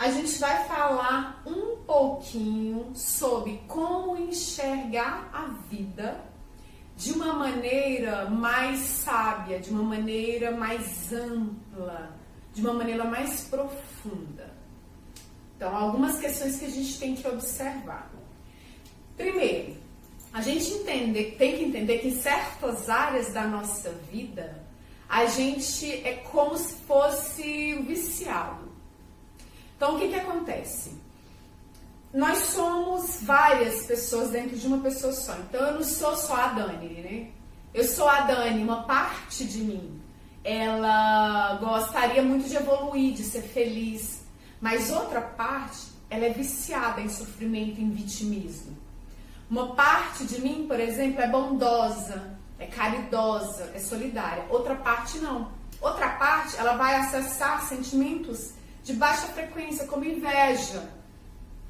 a gente vai falar um pouquinho sobre como enxergar a vida de uma maneira mais sábia, de uma maneira mais ampla, de uma maneira mais profunda. Então, algumas questões que a gente tem que observar. Primeiro, a gente tem que entender que em certas áreas da nossa vida, a gente é como se fosse viciado. Então, o que acontece? Nós somos várias pessoas dentro de uma pessoa só. Então, eu não sou só a Dani, né? Eu sou a Dani, uma parte de mim. Ela gostaria muito de evoluir, de ser feliz. Mas outra parte, ela é viciada em sofrimento, em vitimismo. Uma parte de mim, por exemplo, é bondosa, é caridosa, é solidária. Outra parte não. Outra parte, ela vai acessar sentimentos de baixa frequência, como inveja.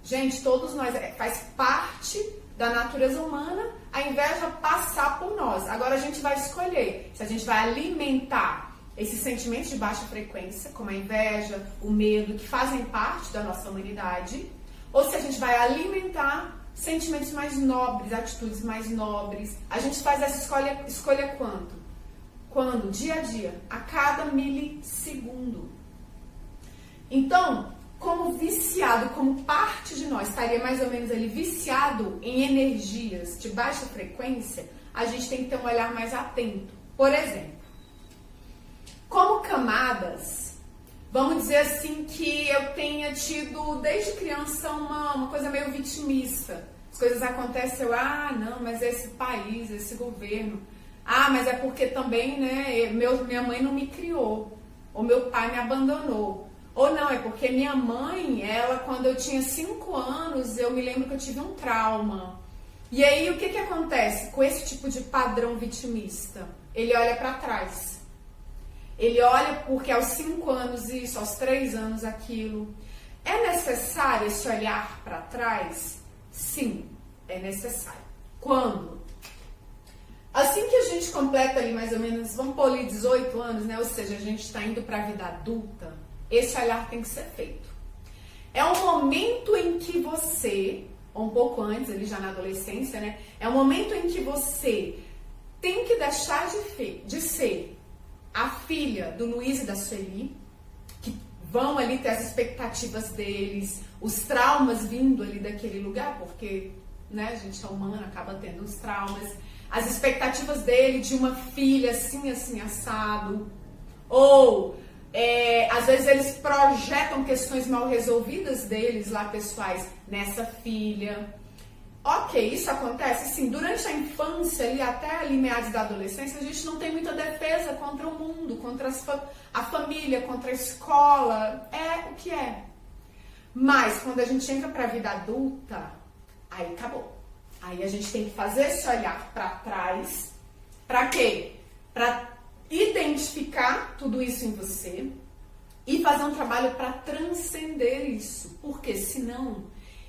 Gente, todos nós, faz parte da natureza humana a inveja passar por nós. Agora a gente vai escolher se a gente vai alimentar esses sentimentos de baixa frequência, como a inveja, o medo, que fazem parte da nossa humanidade, ou se a gente vai alimentar sentimentos mais nobres, atitudes mais nobres. A gente faz essa escolha quando? Quando? Dia a dia, a cada milissegundo. Então, como viciado, como parte de nós estaria mais ou menos ali viciado em energias de baixa frequência, a gente tem que ter um olhar mais atento. Por exemplo, como camadas, vamos dizer assim que eu tenha tido desde criança uma coisa meio vitimista. As coisas acontecem, não, mas esse país, esse governo, mas é porque também, né, minha mãe não me criou, ou meu pai me abandonou. Ou não, é porque minha mãe, quando eu tinha 5 anos, eu me lembro que eu tive um trauma. E aí, o que acontece com esse tipo de padrão vitimista? Ele olha para trás. Ele olha porque aos 5 anos isso, aos 3 anos aquilo. É necessário esse olhar para trás? Sim, é necessário. Quando? Assim que a gente completa ali mais ou menos, vamos pôr ali 18 anos, né? Ou seja, a gente está indo para a vida adulta. Esse olhar tem que ser feito. É um momento em que você, ou um pouco antes, ali já na adolescência, né? É um momento em que você tem que deixar de ser a filha do Luiz e da Sueli, que vão ali ter as expectativas deles, os traumas vindo ali daquele lugar, porque, né, a gente é humana, acaba tendo os traumas, as expectativas dele de uma filha assim, assim, assado, ou às vezes eles projetam questões mal resolvidas deles lá, pessoais, nessa filha. Ok, isso acontece, sim, durante a infância, ali, até ali meados da adolescência, a gente não tem muita defesa contra o mundo, contra a família, contra a escola, é o que é. Mas quando a gente entra para a vida adulta, aí acabou. Aí a gente tem que fazer esse olhar para trás, para quê? Para identificar tudo isso em você e fazer um trabalho para transcender isso, porque senão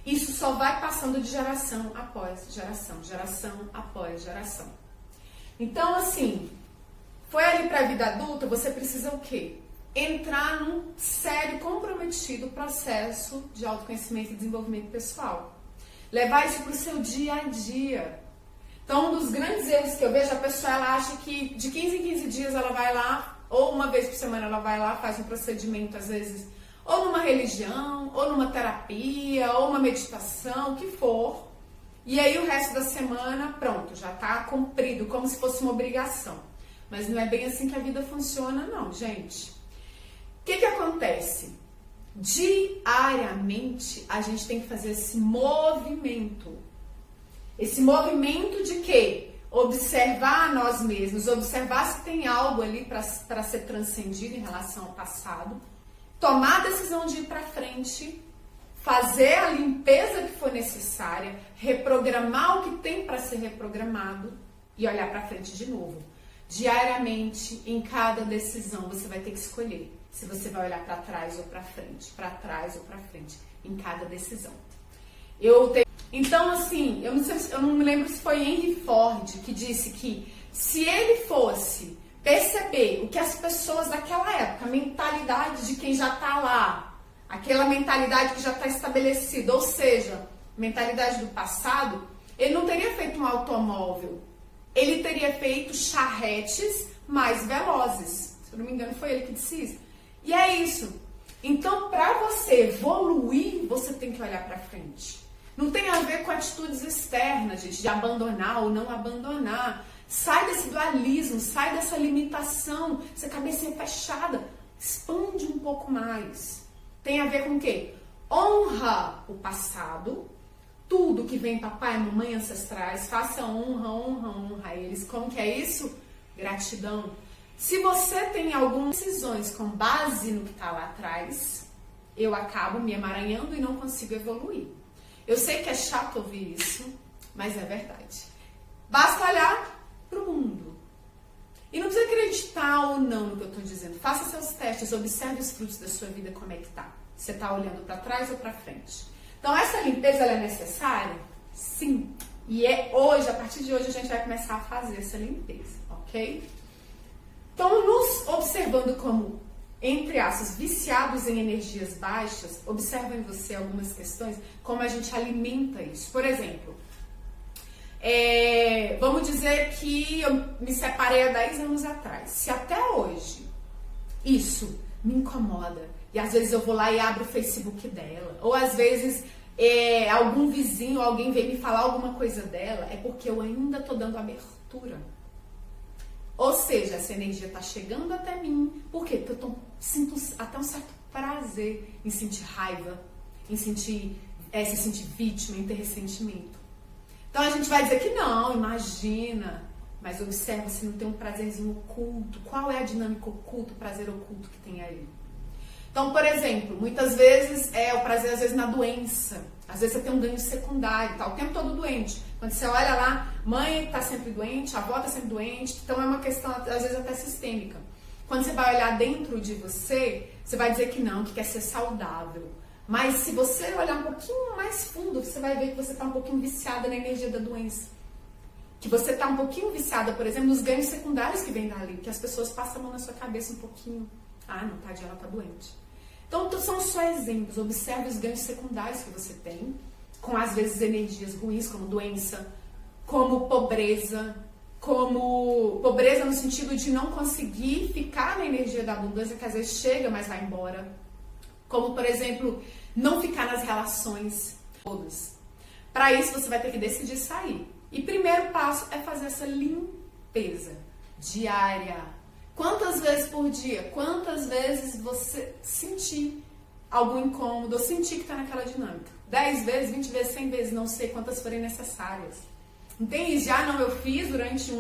isso só vai passando de geração após geração, geração após geração. Então, assim, foi ali para a vida adulta, você precisa o quê? Entrar num sério, comprometido processo de autoconhecimento e desenvolvimento pessoal. Levar isso para o seu dia a dia. Então, um dos grandes erros que eu vejo, a pessoa ela acha que de 15 em 15 dias ela vai lá, ou uma vez por semana ela vai lá, faz um procedimento, às vezes, ou numa religião, ou numa terapia, ou uma meditação, o que for. E aí o resto da semana, pronto, já está cumprido, como se fosse uma obrigação. Mas não é bem assim que a vida funciona, não, gente. O que acontece? Diariamente, a gente tem que fazer esse movimento. Esse movimento de quê? Observar nós mesmos, observar se tem algo ali para ser transcendido em relação ao passado, tomar a decisão de ir para frente, fazer a limpeza que for necessária, reprogramar o que tem para ser reprogramado e olhar para frente de novo. Diariamente, em cada decisão, você vai ter que escolher se você vai olhar para trás ou para frente, em cada decisão. Então, assim, eu não me lembro se foi Henry Ford que disse que se ele fosse perceber o que as pessoas daquela época, a mentalidade de quem já está lá aquela mentalidade que já está estabelecida, ou seja, mentalidade do passado, ele não teria feito um automóvel, ele teria feito charretes mais velozes. Se eu não me engano, foi ele que disse isso. E é isso. Então, para você evoluir, você tem que olhar para frente. Não tem a ver com atitudes externas, gente, de abandonar ou não abandonar. Sai desse dualismo, sai dessa limitação, essa cabecinha fechada. Expande um pouco mais. Tem a ver com o quê? Honra o passado. Tudo que vem papai, mamãe, ancestrais, faça honra a eles. Como que é isso? Gratidão. Se você tem algumas decisões com base no que está lá atrás, eu acabo me emaranhando e não consigo evoluir. Eu sei que é chato ouvir isso, mas é verdade. Basta olhar para o mundo. E não precisa acreditar ou não no que eu estou dizendo. Faça seus testes, observe os frutos da sua vida, como é que tá. Você está olhando para trás ou para frente? Então, essa limpeza ela é necessária? Sim. E hoje, a partir de hoje, a gente vai começar a fazer essa limpeza, ok? Então, nos observando como, entre aspas, viciados em energias baixas, observa em você algumas questões, como a gente alimenta isso. Por exemplo, vamos dizer que eu me separei há 10 anos atrás. Se até hoje isso me incomoda, e às vezes eu vou lá e abro o Facebook dela, ou às vezes algum vizinho, alguém vem me falar alguma coisa dela, é porque eu ainda estou dando abertura. Ou seja, essa energia está chegando até mim. Por quê? Porque eu sinto até um certo prazer em sentir raiva, em sentir, se sentir vítima, em ter ressentimento. Então a gente vai dizer que não, imagina, mas observa se não tem um prazerzinho oculto. Qual é a dinâmica oculta, o prazer oculto que tem aí? Então, por exemplo, muitas vezes o prazer às vezes na doença. Às vezes você tem um ganho secundário, tá o tempo todo doente. Quando você olha lá, mãe está sempre doente, a avó está sempre doente, então é uma questão às vezes até sistêmica. Quando você vai olhar dentro de você, você vai dizer que não, que quer ser saudável. Mas se você olhar um pouquinho mais fundo, você vai ver que você está um pouquinho viciada na energia da doença. Que você está um pouquinho viciada, por exemplo, nos ganhos secundários que vem dali, que as pessoas passam a mão na sua cabeça um pouquinho. Ah, não, tadinha, ela está doente. Então, são só exemplos. Observe os ganhos secundários que você tem, com às vezes energias ruins, como doença, como pobreza no sentido de não conseguir ficar na energia da abundância, que às vezes chega, mas vai embora. Como, por exemplo, não ficar nas relações todas. Para isso, você vai ter que decidir sair. E primeiro passo é fazer essa limpeza diária. Quantas vezes por dia? Quantas vezes você sentir algum incômodo, ou sentir que está naquela dinâmica? 10 vezes, 20 vezes, 100 vezes, não sei quantas forem necessárias. Entende? Já não, eu fiz durante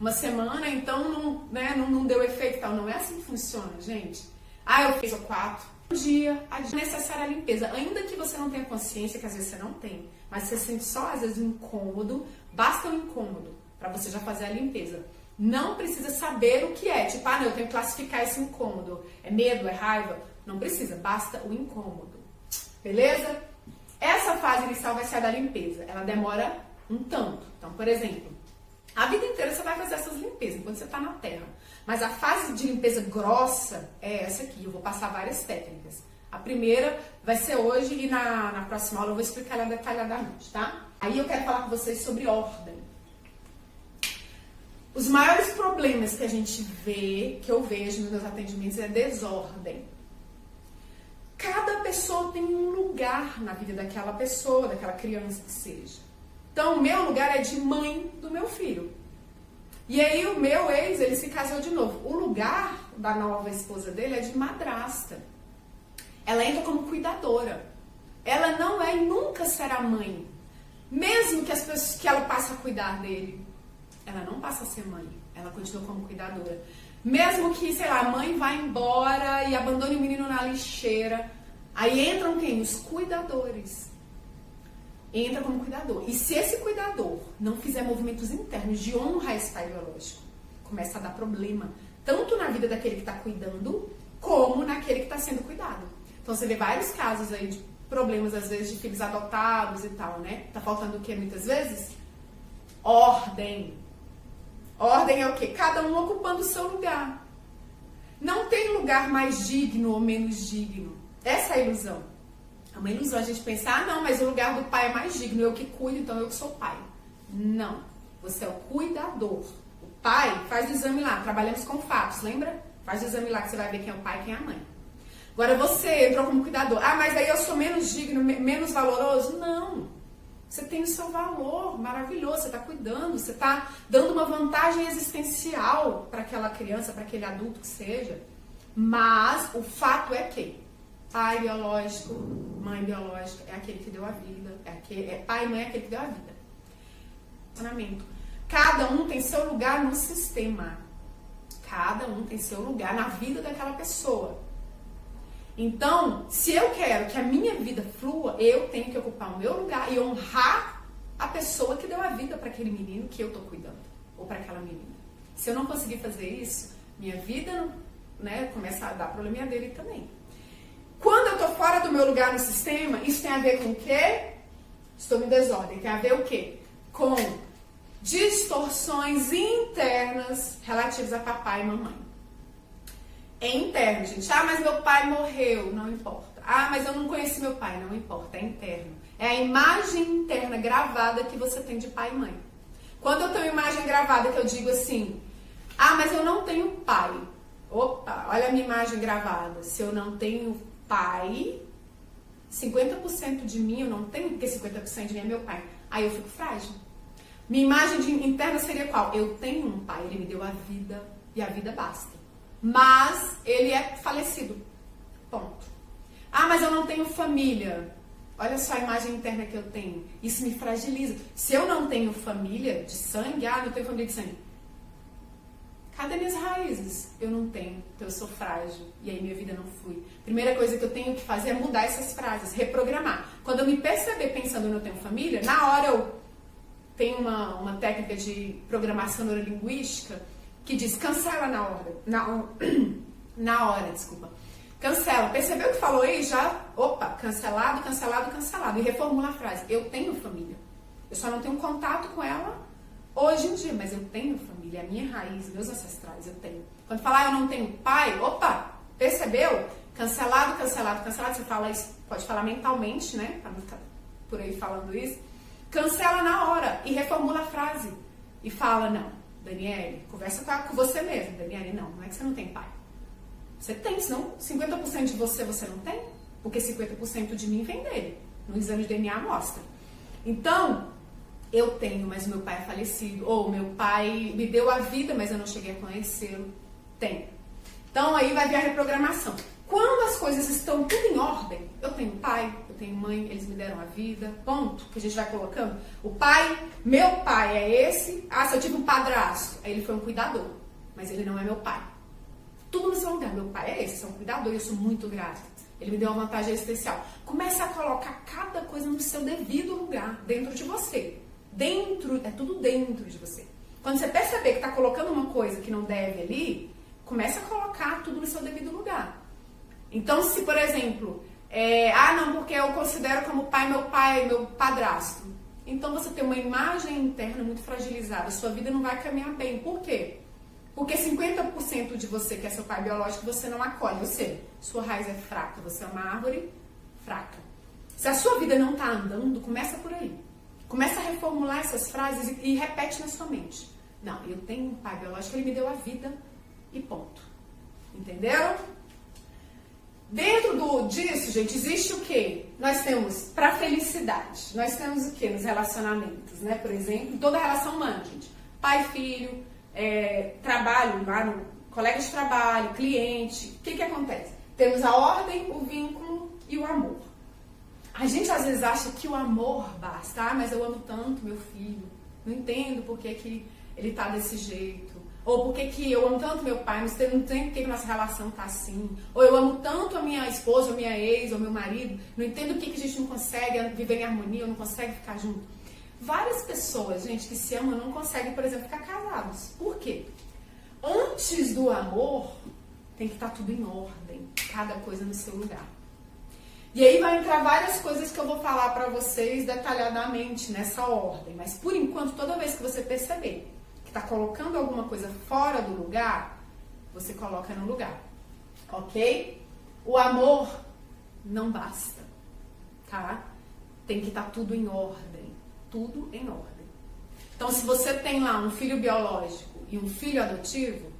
uma semana, então não deu efeito e tal. Não é assim que funciona, gente. Eu fiz 4. Um dia, é necessária a limpeza. Ainda que você não tenha consciência, que às vezes você não tem, mas você sente só, às vezes, um incômodo, basta um incômodo para você já fazer a limpeza. Não precisa saber o que é. Tipo, eu tenho que classificar esse incômodo. É medo, é raiva? Não precisa, basta o incômodo. Beleza? Essa fase inicial vai ser a da limpeza. Ela demora um tanto. Então, por exemplo, a vida inteira você vai fazer essas limpezas enquanto você está na Terra. Mas a fase de limpeza grossa é essa aqui. Eu vou passar várias técnicas. A primeira vai ser hoje e na próxima aula eu vou explicar ela detalhadamente, tá? Aí eu quero falar com vocês sobre ordem. Os maiores problemas que a gente vê, que eu vejo nos meus atendimentos, é desordem. Cada pessoa tem um lugar na vida daquela pessoa, daquela criança que seja. Então, o meu lugar é de mãe do meu filho. E aí, o meu ex, ele se casou de novo. O lugar da nova esposa dele é de madrasta. Ela entra como cuidadora. Ela não é e nunca será mãe. Mesmo que, que ela passe a cuidar dele. Ela não passa a ser mãe, ela continua como cuidadora. Mesmo que, sei lá, a mãe vá embora e abandone o menino na lixeira, aí entram quem? Os cuidadores. Entra como cuidador. E se esse cuidador não fizer movimentos internos de honra a esse pai biológico, começa a dar problema, tanto na vida daquele que está cuidando, como naquele que está sendo cuidado. Então você vê vários casos aí de problemas, às vezes, de filhos adotados e tal, né? Tá faltando o que muitas vezes? Ordem. Ordem é o quê? Cada um ocupando o seu lugar. Não tem lugar mais digno ou menos digno. Essa é a ilusão. É uma ilusão a gente pensar, não, mas o lugar do pai é mais digno, eu que cuido, então eu que sou pai. Não, você é o cuidador. O pai faz o exame lá, trabalhamos com fatos, lembra? Faz o exame lá que você vai ver quem é o pai e quem é a mãe. Agora você entrou como cuidador. Ah, mas aí eu sou menos digno, menos valoroso? Não. Você tem o seu valor maravilhoso, você está cuidando, você está dando uma vantagem existencial para aquela criança, para aquele adulto que seja. Mas o fato é que pai biológico, mãe biológica é aquele que deu a vida, pai e mãe é aquele que deu a vida. Cada um tem seu lugar no sistema. Cada um tem seu lugar na vida daquela pessoa. Então, se eu quero que a minha vida flua, eu tenho que ocupar o meu lugar e honrar a pessoa que deu a vida para aquele menino que eu estou cuidando, ou para aquela menina. Se eu não conseguir fazer isso, minha vida, né, começa a dar probleminha dele também. Quando eu estou fora do meu lugar no sistema, isso tem a ver com o quê? Estou em desordem. Tem a ver o quê? Com distorções internas relativas a papai e mamãe. É interno, gente. Ah, mas meu pai morreu. Não importa. Ah, mas eu não conheci meu pai. Não importa. É interno. É a imagem interna gravada que você tem de pai e mãe. Quando eu tenho uma imagem gravada que eu digo assim, ah, mas eu não tenho pai. Opa, olha a minha imagem gravada. Se eu não tenho pai, 50% de mim eu não tenho, porque 50% de mim é meu pai. Aí eu fico frágil. Minha imagem interna seria qual? Eu tenho um pai, ele me deu a vida e a vida basta. Mas ele é falecido. Ponto. Ah, mas eu não tenho família. Olha só a imagem interna que eu tenho. Isso me fragiliza. Se eu não tenho família de sangue, não tenho família de sangue. Cadê minhas raízes? Eu não tenho, então eu sou frágil. E aí minha vida não flui. Primeira coisa que eu tenho que fazer é mudar essas frases, reprogramar. Quando eu me perceber pensando eu não tenho família, na hora eu tenho uma técnica de programação neurolinguística que diz cancela na hora, desculpa. Cancela. Percebeu que falou aí? Já, cancelado, cancelado, cancelado. E reformula a frase. Eu tenho família. Eu só não tenho contato com ela hoje em dia, mas eu tenho família. A minha raiz, meus ancestrais, eu tenho. Quando falar eu não tenho pai, percebeu? Cancelado, cancelado, cancelado. Você fala isso, pode falar mentalmente, né? Pra não ficar por aí falando isso. Cancela na hora e reformula a frase. E fala, não. Daniele, conversa com você mesmo. Daniele, não é que você não tem pai. Você tem, senão 50% de você não tem, porque 50% de mim vem dele. No exame de DNA mostra. Então, eu tenho, mas meu pai é falecido. Ou meu pai me deu a vida, mas eu não cheguei a conhecê-lo. Tem. Então, aí vai vir a reprogramação. Quando as coisas estão tudo em ordem, eu tenho pai, eu tenho mãe, eles me deram a vida, ponto, que a gente vai colocando. O pai, meu pai é esse. Se eu tive um padrasto, aí ele foi um cuidador, mas ele não é meu pai. Tudo no seu lugar, meu pai é esse, é um cuidador e eu sou muito grata. Ele me deu uma vantagem especial. Comece a colocar cada coisa no seu devido lugar, dentro de você. É tudo dentro de você. Quando você perceber que está colocando uma coisa que não deve ali, comece a colocar tudo no seu devido lugar. Então, se, por exemplo, não, porque eu considero como pai meu padrasto. Então, você tem uma imagem interna muito fragilizada. Sua vida não vai caminhar bem. Por quê? Porque 50% de você, que é seu pai biológico, você não acolhe. Ou seja, sua raiz é fraca. Você é uma árvore fraca. Se a sua vida não está andando, começa por aí. Começa a reformular essas frases e repete na sua mente. Não, eu tenho um pai biológico, ele me deu a vida e ponto. Entenderam? Dentro disso, gente, existe o quê? Nós temos, para felicidade, nós temos o quê nos relacionamentos, né? Por exemplo, toda relação humana, gente. Pai, filho, trabalho, lá no colega de trabalho, cliente. O que acontece? Temos a ordem, o vínculo e o amor. A gente às vezes acha que o amor basta. Mas eu amo tanto meu filho. Não entendo por que ele tá desse jeito. Ou por que eu amo tanto meu pai, mas não entendo por que nossa relação tá assim. Ou eu amo tanto a minha esposa, a minha ex, ou meu marido, não entendo por que a gente não consegue viver em harmonia, ou não consegue ficar junto. Várias pessoas, gente, que se amam não conseguem, por exemplo, ficar casados. Por quê? Antes do amor, tem que estar tudo em ordem, cada coisa no seu lugar. E aí vai entrar várias coisas que eu vou falar pra vocês detalhadamente nessa ordem. Mas por enquanto, toda vez que você perceber que está colocando alguma coisa fora do lugar, você coloca no lugar, ok? O amor não basta, tá? Tem que estar tudo em ordem, tudo em ordem. Então, se você tem lá um filho biológico e um filho adotivo,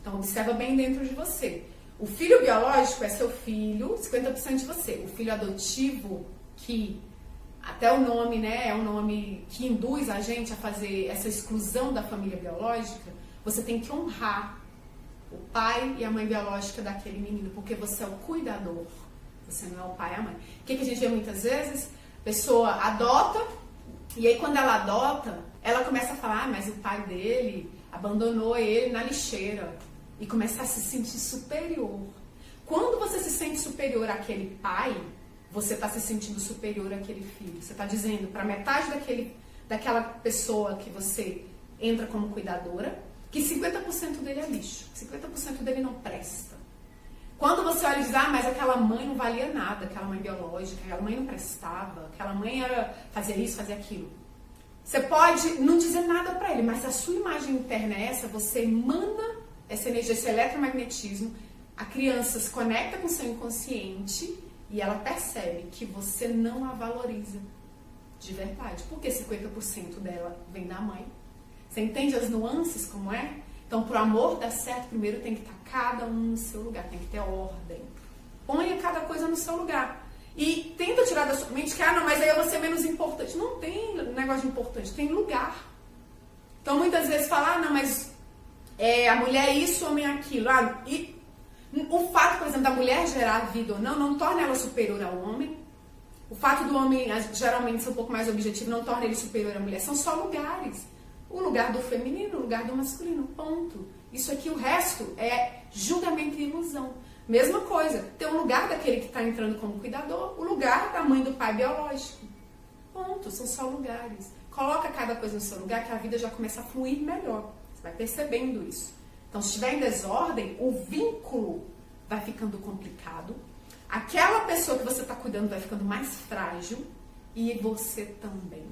então observa bem dentro de você. O filho biológico é seu filho, 50% de você. O filho adotivo, que até o nome, né, é um nome que induz a gente a fazer essa exclusão da família biológica, você tem que honrar o pai e a mãe biológica daquele menino, porque você é o cuidador, você não é o pai e a mãe. O que a gente vê muitas vezes? A pessoa adota, e aí quando ela adota, ela começa a falar, mas o pai dele abandonou ele na lixeira, e começa a se sentir superior. Quando você se sente superior àquele pai, você está se sentindo superior àquele filho. Você está dizendo para metade daquela pessoa que você entra como cuidadora, que 50% dele é lixo, 50% dele não presta. Quando você olha e diz, mas aquela mãe não valia nada, aquela mãe biológica, aquela mãe não prestava, aquela mãe fazia isso, fazia aquilo. Você pode não dizer nada para ele, mas a sua imagem interna é essa, você emana essa energia, esse eletromagnetismo, a criança se conecta com o seu inconsciente e ela percebe que você não a valoriza de verdade, porque 50% dela vem da mãe. Você entende as nuances como é? Então, para o amor dar certo, primeiro tem que estar cada um no seu lugar, tem que ter ordem. Ponha cada coisa no seu lugar. E tenta tirar da sua mente que, não, mas aí eu vou ser menos importante. Não tem negócio de importante, tem lugar. Então, muitas vezes fala, não, mas a mulher é isso, o homem é aquilo. E o fato, por exemplo, da mulher gerar vida ou não torna ela superior ao homem. O fato do homem, geralmente, ser um pouco mais objetivo, não torna ele superior à mulher. São só lugares. O lugar do feminino, o lugar do masculino, ponto. Isso aqui, o resto, é julgamento e ilusão. Mesma coisa, tem um lugar daquele que está entrando como cuidador, o lugar da mãe do pai biológico. Ponto, são só lugares. Coloca cada coisa no seu lugar que a vida já começa a fluir melhor. Você vai percebendo isso. Então, se estiver em desordem, o vínculo vai ficando complicado. Aquela pessoa que você está cuidando vai ficando mais frágil e você também.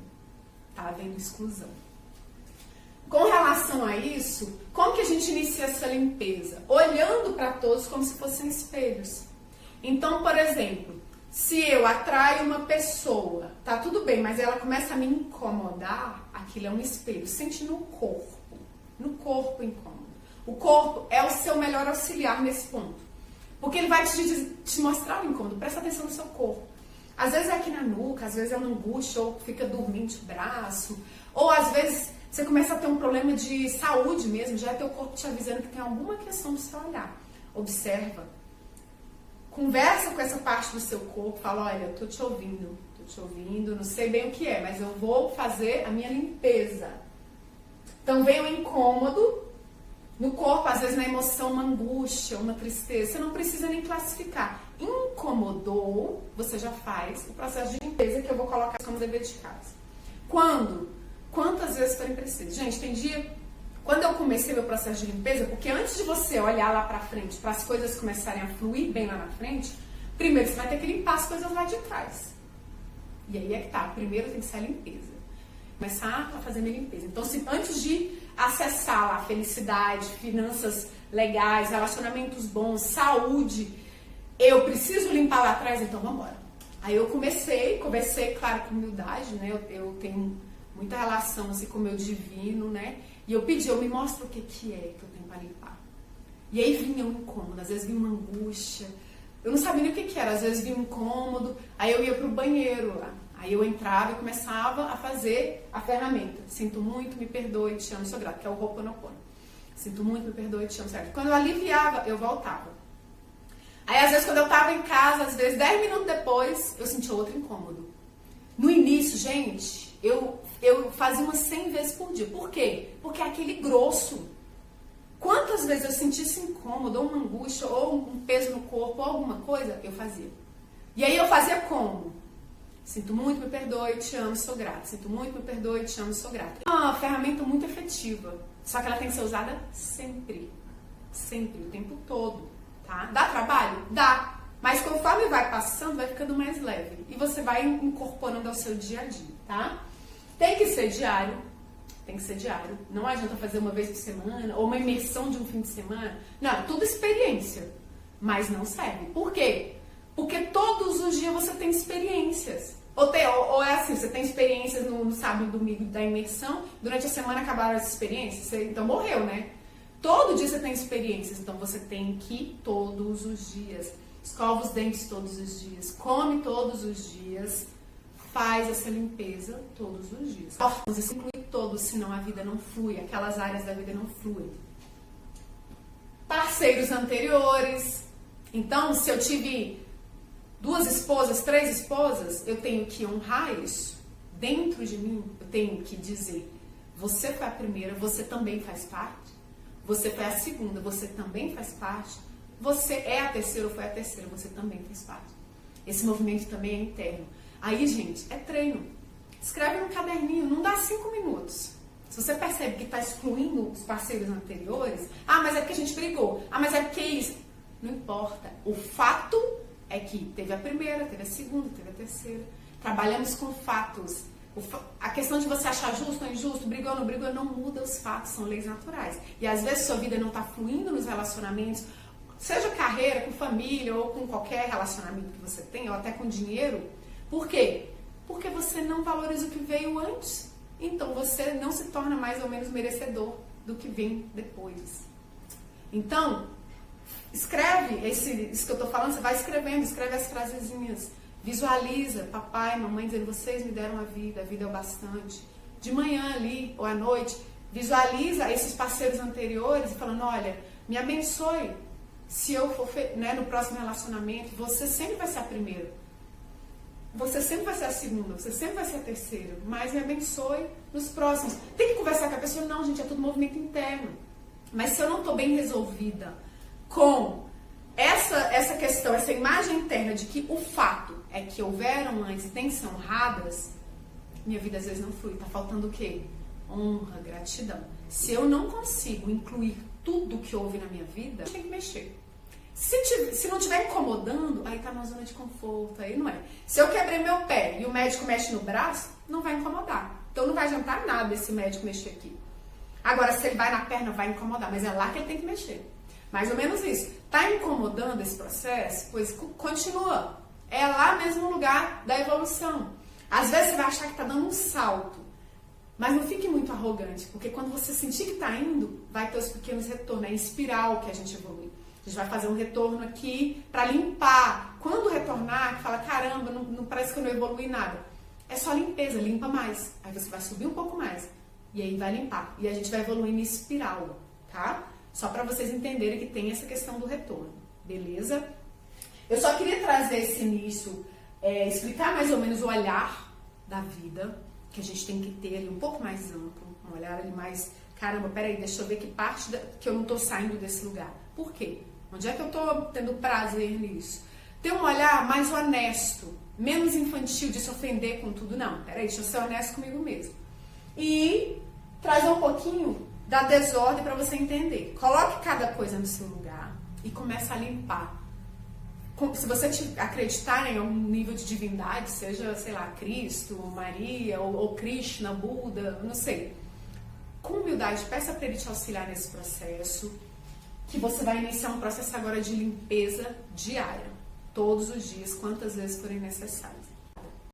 Está havendo exclusão. Com relação a isso, como que a gente inicia essa limpeza? Olhando para todos como se fossem espelhos. Então, por exemplo, se eu atraio uma pessoa, tá tudo bem, mas ela começa a me incomodar, aquilo é um espelho. Sente no corpo incômodo. O corpo é o seu melhor auxiliar nesse ponto. Porque ele vai te mostrar o incômodo. Presta atenção no seu corpo. Às vezes é aqui na nuca, às vezes é uma angústia, ou fica dormente o braço, ou às vezes você começa a ter um problema de saúde mesmo, já é teu corpo te avisando que tem alguma questão do seu olhar. Observa. Conversa com essa parte do seu corpo, fala, olha, eu tô te ouvindo, não sei bem o que é, mas eu vou fazer a minha limpeza. Então vem o incômodo no corpo, às vezes na emoção, uma angústia, uma tristeza, você não precisa nem classificar. Incomodou, você já faz o processo de limpeza que eu vou colocar como dever de casa. Quantas vezes forem preciso? Gente, tem dia, quando eu comecei meu processo de limpeza, porque antes de você olhar lá pra frente, para as coisas começarem a fluir bem lá na frente, primeiro você vai ter que limpar as coisas lá de trás. E aí é que tá, primeiro tem que ser a limpeza. Começar a fazer minha limpeza. Então, antes de acessar lá felicidade, finanças legais, relacionamentos bons, saúde, eu preciso limpar lá atrás, então vamos embora. Aí eu conversei, claro, com humildade, né? Eu tenho muita relação assim com o meu divino, né? E eu pedi, me mostra o que é que eu tenho para limpar. E aí vinha um incômodo, às vezes vinha uma angústia. Eu não sabia nem o que era, às vezes vinha um incômodo, aí eu ia pro banheiro lá. Aí eu entrava e começava a fazer a ferramenta. Sinto muito, me perdoe, te amo, sou grata, que é o Ho'oponopono. Sinto muito, me perdoe, te amo, sou grata. Quando eu aliviava, eu voltava. Aí às vezes quando eu tava em casa, às vezes 10 minutos depois, eu sentia outro incômodo. No início, gente, eu fazia umas 100 vezes por dia. Por quê? Porque é aquele grosso. Quantas vezes eu sentisse incômodo, ou uma angústia, ou um peso no corpo, ou alguma coisa, eu fazia. E aí eu fazia como? Sinto muito, me perdoe, te amo, sou grata. Sinto muito, me perdoe, te amo, sou grata. É uma ferramenta muito efetiva. Só que ela tem que ser usada sempre. Sempre, o tempo todo. Tá? Dá trabalho? Dá. Mas conforme vai passando, vai ficando mais leve. E você vai incorporando ao seu dia a dia, tá? Tem que ser diário. Tem que ser diário. Não adianta fazer uma vez por semana, ou uma imersão de um fim de semana. Não, tudo experiência. Mas não serve. Por quê? Porque todos os dias você tem experiências. Ou é assim, você tem experiências no sábado e domingo da imersão, durante a semana acabaram as experiências, então morreu, né? Todo dia você tem experiências, então você tem que ir todos os dias. Escova os dentes todos os dias, come todos os dias, faz essa limpeza todos os dias. Você inclui todos, senão a vida não flui, aquelas áreas da vida não fluem. Parceiros anteriores. Então, se eu tive 2 esposas, 3 esposas, eu tenho que honrar isso. Dentro de mim, eu tenho que dizer, você foi a primeira, você também faz parte. Você foi a segunda, você também faz parte. Você é a terceira ou foi a terceira, você também faz parte. Esse movimento também é interno. Aí, gente, é treino. Escreve no caderninho, não dá 5 minutos. Se você percebe que está excluindo os parceiros anteriores, mas é porque a gente brigou, mas é porque isso. Não importa. O fato é que teve a primeira, teve a segunda, teve a terceira. Trabalhamos com fatos. A questão de você achar justo ou injusto, brigou ou não brigou, não muda os fatos, são leis naturais. E às vezes sua vida não está fluindo nos relacionamentos, seja carreira, com família ou com qualquer relacionamento que você tenha, ou até com dinheiro. Por quê? Porque você não valoriza o que veio antes. Então você não se torna mais ou menos merecedor do que vem depois. Então, escreve isso que eu tô falando, você vai escrevendo, escreve as frasezinhas. Visualiza, papai, mamãe dizendo, vocês me deram a vida é o bastante. De manhã ali, ou à noite, visualiza esses parceiros anteriores e falando, olha, me abençoe. Se eu for no próximo relacionamento, você sempre vai ser a primeira. Você sempre vai ser a segunda, você sempre vai ser a terceira. Mas me abençoe nos próximos. Tem que conversar com a pessoa, não, gente, é tudo movimento interno. Mas se eu não estou bem resolvida com essa questão, essa imagem interna de que o fato é que houveram antes e tem que ser honradas, minha vida às vezes não flui. Tá faltando o quê? Honra, gratidão. Se eu não consigo incluir tudo que houve na minha vida, tem que mexer. Se não estiver incomodando, aí tá numa zona de conforto, aí não é. Se eu quebrei meu pé e o médico mexe no braço, não vai incomodar. Então não vai adiantar nada esse médico mexer aqui. Agora, se ele vai na perna, vai incomodar, mas é lá que ele tem que mexer. Mais ou menos isso. Tá incomodando esse processo? Pois continua. É lá mesmo o lugar da evolução. Às vezes você vai achar que tá dando um salto, mas não fique muito arrogante, porque quando você sentir que tá indo, vai ter os pequenos retornos. É em espiral que a gente evolui. A gente vai fazer um retorno aqui para limpar. Quando retornar, fala, caramba, não parece que eu não evolui nada. É só limpeza, limpa mais. Aí você vai subir um pouco mais. E aí vai limpar. E a gente vai evoluir em espiral, tá? Só para vocês entenderem que tem essa questão do retorno. Beleza? Eu só queria trazer esse início, explicar mais ou menos o olhar da vida, que a gente tem que ter ali um pouco mais amplo. Um olhar ali mais, caramba, peraí, deixa eu ver que parte que eu não tô saindo desse lugar. Por quê? Onde é que eu tô tendo prazer nisso? Ter um olhar mais honesto, menos infantil de se ofender com tudo. Não, peraí, deixa eu ser honesto comigo mesmo. E trazer um pouquinho da desordem para você entender. Coloque cada coisa no seu lugar e comece a limpar. Se você acreditar em algum nível de divindade, seja, sei lá, Cristo, Maria, ou Krishna, Buda, não sei. Com humildade, peça para ele te auxiliar nesse processo, que você vai iniciar um processo agora de limpeza diária. Todos os dias, quantas vezes forem necessárias.